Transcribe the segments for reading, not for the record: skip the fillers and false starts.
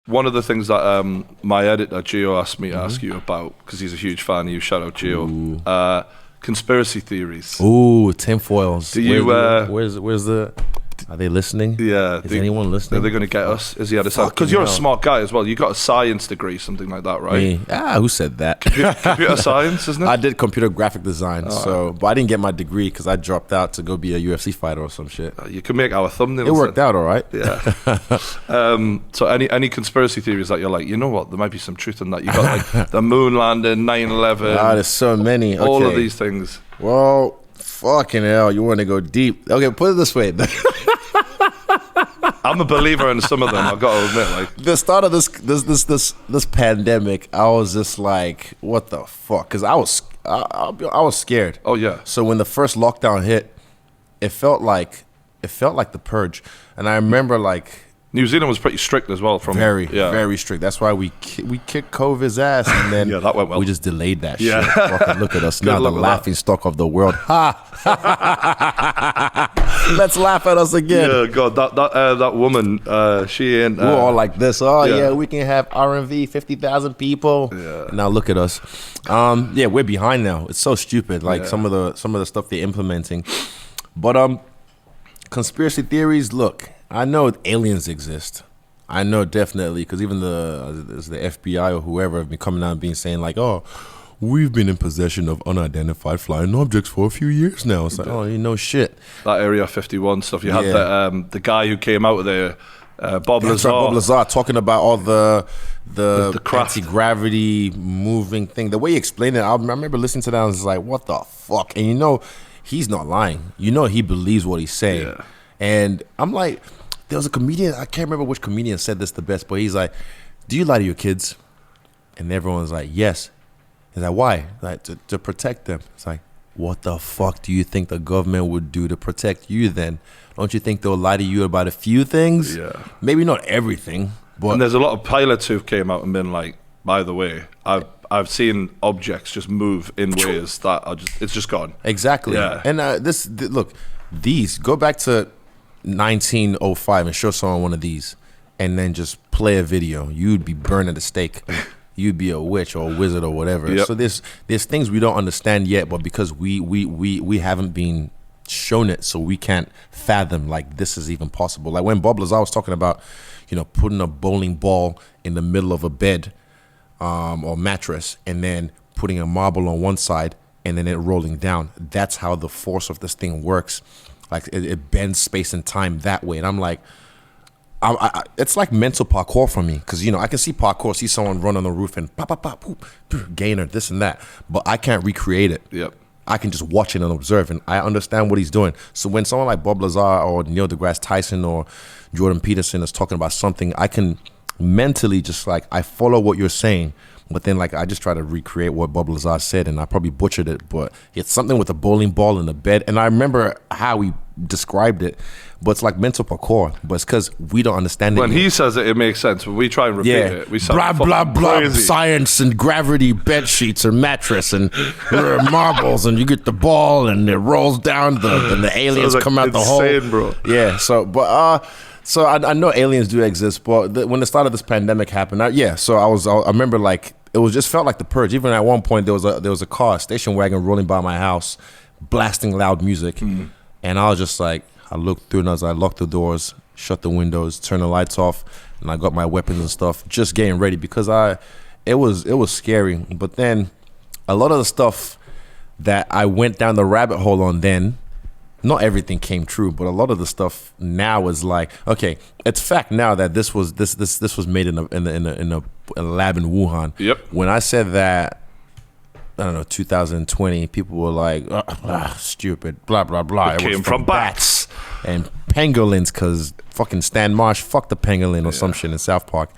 One of the things that my editor Gio asked me to ask you about, because he's a huge fan of you, shout out Gio, conspiracy theories. Ooh, tinfoils. Do you? Where's the? Are they listening? Yeah. Is anyone listening? Are they going to get us? Is he Adesanya? Because you're a smart guy as well. You got a science degree, something like that, right? Me? Who said that? Computer science, isn't it? I did computer graphic design, but I didn't get my degree because I dropped out to go be a UFC fighter or some shit. You can make our thumbnails. It worked out all right. Yeah. So any conspiracy theories that you're like, you know what, there might be some truth in that. You got like the moon landing, 9/11. There's so many. All of these things. Well, fucking hell, you want to go deep. Okay, put it this way. I'm a believer in some of them, I've got to admit. Like the start of this pandemic, I was just like, what the fuck? Because I was scared. Oh yeah. So when the first lockdown hit, it felt like the purge, and I remember like New Zealand was pretty strict as well. Very strict. That's why we kicked COVID's ass, and then that went well. We just delayed that shit. Fucking look at us now, the laughing stock of the world. Ha! Let's laugh at us again. Yeah, God, that woman, she ain't. We're all like this. Oh yeah, we can have RMV 50,000 people. Yeah. Now look at us. We're behind now. It's so stupid. Like some of the stuff they're implementing, but conspiracy theories. Look. I know aliens exist. I know definitely, because even the FBI or whoever have been coming out and being saying like, oh, we've been in possession of unidentified flying objects for a few years now. It's like, oh, you know shit. That Area 51 stuff. You had the guy who came out of there, Bob Lazar. Bob Lazar talking about all the anti-gravity moving thing. The way he explained it, I remember listening to that and I was like, what the fuck? And you know, he's not lying. You know, he believes what he's saying. Yeah. And I'm like, there was a comedian, I can't remember which comedian said this the best, but he's like, do you lie to your kids? And everyone's like, yes. He's like, why? Like, to protect them. It's like, what the fuck do you think the government would do to protect you then? Don't you think they'll lie to you about a few things? Yeah. Maybe not everything, but... And there's a lot of pilots who came out and been like, by the way, I've seen objects just move in ways that are it's just gone. Exactly. Yeah. And look, these, go back to 1905 and show someone one of these and then just play a video, you'd be burned at the stake. You'd be a witch or a wizard or whatever. Yep. So there's things we don't understand yet, but because we haven't been shown it, so we can't fathom like this is even possible. Like when Bob Lazar was talking about, you know, putting a bowling ball in the middle of a bed or mattress and then putting a marble on one side and then it rolling down. That's how the force of this thing works. Like it bends space and time that way, and I'm like, it's like mental parkour for me, because you know I can see parkour, see someone run on the roof and pop, pop, pop, poop, gainer, this and that, but I can't recreate it. Yep. I can just watch it and observe, and I understand what he's doing. So when someone like Bob Lazar or Neil deGrasse Tyson or Jordan Peterson is talking about something, I can mentally just like I follow what you're saying. But then, like, I just try to recreate what Bob Lazar said, and I probably butchered it. But it's something with a bowling ball in the bed, and I remember how he described it. But it's like mental parkour. But it's because we don't understand it. When he says it, it makes sense. When we try and repeat it, we sound blah blah blah. Crazy. Science and gravity, bed sheets or mattress and marbles, and you get the ball, and it rolls down. And the aliens come out the hole. Bro. Yeah. So I know aliens do exist, but when the start of this pandemic happened, I remember like it was just felt like the purge. Even at one point there was a car, a station wagon rolling by my house, blasting loud music, and I was just like, I looked through and I locked the doors, shut the windows, turned the lights off, and I got my weapons and stuff, just getting ready because it was scary. But then a lot of the stuff that I went down the rabbit hole on then. Not everything came true, but a lot of the stuff now is like, okay, it's fact now that this was made in a lab in Wuhan. Yep. When I said that, I don't know, 2020, people were like, stupid, blah blah blah. It came from bats and pangolins, because fucking Stan Marsh fucked the pangolin or some shit in South Park.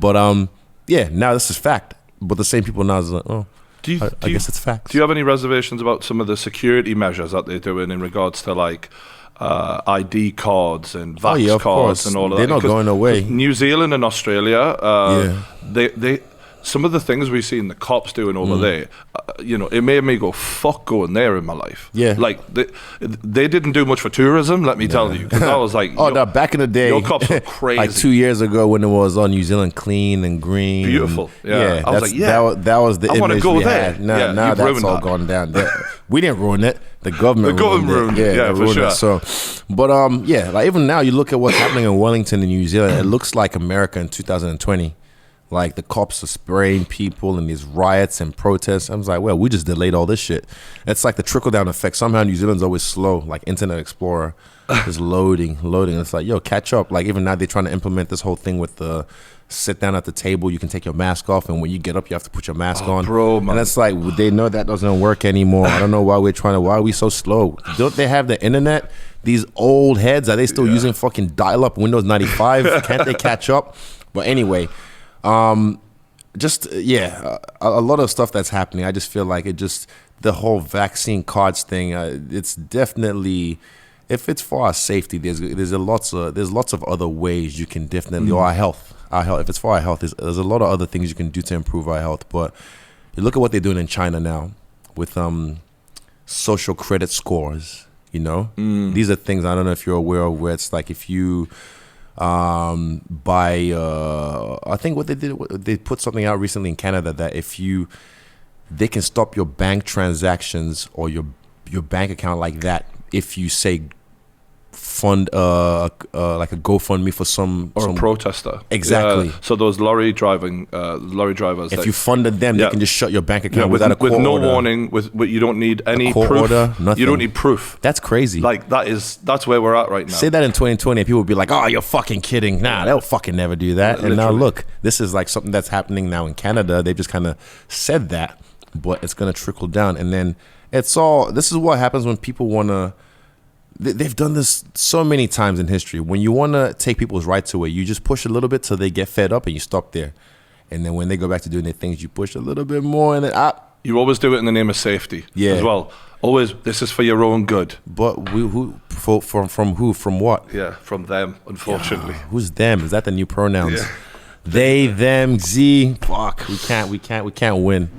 But now this is fact. But the same people now is like, oh. I guess it's facts. Do you have any reservations about some of the security measures that they're doing in regards to like ID cards and vax cards and all of that? They're not going away. New Zealand and Australia, they some of the things we seen the cops doing over there, you know, it made me go, fuck going there in my life. Yeah. Like, they didn't do much for tourism, let me tell you. Because I was like, oh, no, back in the day. your cops were crazy. Like 2 years ago when it was on New Zealand clean and green. Beautiful. Yeah. I was like, that was the image go we there. had. Now that's all gone down. We didn't ruin it. The government ruined it. Yeah, for sure. So, but like even now you look at what's happening in Wellington in New Zealand, it looks like America in 2020. Like the cops are spraying people and these riots and protests. I was like, well, we just delayed all this shit. It's like the trickle down effect. Somehow New Zealand's always slow, like Internet Explorer is loading. It's like, yo, catch up. Like even now they're trying to implement this whole thing with the sit down at the table, you can take your mask off, and when you get up you have to put your mask on. Bro, man. And it's like they know that doesn't work anymore. I don't know why are we so slow? Don't they have the internet? These old heads, are they still using fucking dial-up Windows 95? Can't they catch up? But anyway, a lot of stuff that's happening. I just feel like the whole vaccine cards thing, it's definitely, if it's for our safety, there's lots of other ways you can definitely, or our health, if it's for our health, there's a lot of other things you can do to improve our health. But you look at what they're doing in China now with social credit scores. You know, these are things, I don't know if you're aware of, where it's like if you buy, I think what they did, they put something out recently in Canada that they can stop your bank transactions or your bank account like that if you say fund like a GoFundMe for some a protester. Exactly. So those lorry drivers. If you funded them, they can just shut your bank account without a court with no order. warning. You don't need any court proof. Order, nothing. You don't need proof. That's crazy. Like that's where we're at right now. Say that in 2020, and people would be like, "Oh, you're fucking kidding." Nah, they'll fucking never do that. Literally. And now look, this is like something that's happening now in Canada. They've just kind of said that, but it's gonna trickle down, and then this is what happens when people wanna. They've done this so many times in history. When you want to take people's rights away, you just push a little bit till they get fed up and you stop there. And then when they go back to doing their things, you push a little bit more and then you always do it in the name of safety as well. Always, this is for your own good. But from who? From what? Yeah, from them, unfortunately. Who's them? Is that the new pronouns? Yeah. They, them, Z. Fuck. We can't win.